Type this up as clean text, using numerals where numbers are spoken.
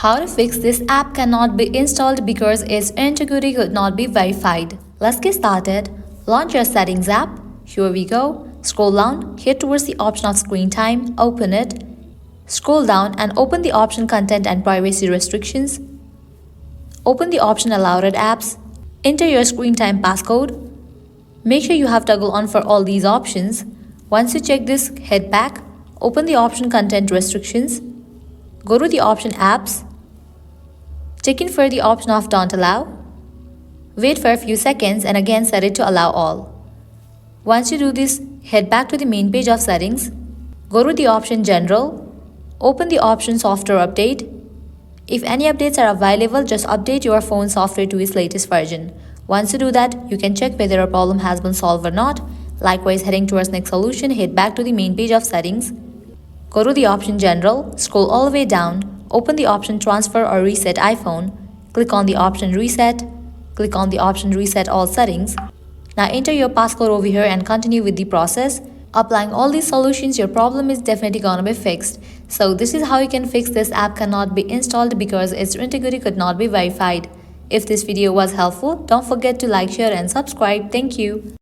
How to fix this app cannot be installed because its integrity could not be verified. Let's get started. Launch your settings app. Here we go. Scroll down, head towards the option of screen time, open it. Scroll down and open the option content and privacy restrictions. Open the option allowed apps. Enter your screen time passcode. Make sure you have toggle on for all these options. Once you check this, head back. Open the option content restrictions. Go to the option apps. Check in for the option of don't allow. Wait for a few seconds and again set it to allow all. Once you do this, head back to the main page of settings. Go to the option general. Open the option software update. If any updates are available, just update your phone software to its latest version. Once you do that, you can check whether a problem has been solved or not. Likewise, heading towards next solution, head back to the main page of settings. Go to the option general, scroll all the way down, open the option transfer or reset iPhone, click on the option reset, click on the option reset all settings. Now enter your passcode over here and continue with the process. Applying all these solutions, your problem is definitely gonna be fixed. So this is how you can fix this app cannot be installed because its integrity could not be verified. If this video was helpful, don't forget to like, share and subscribe. Thank you.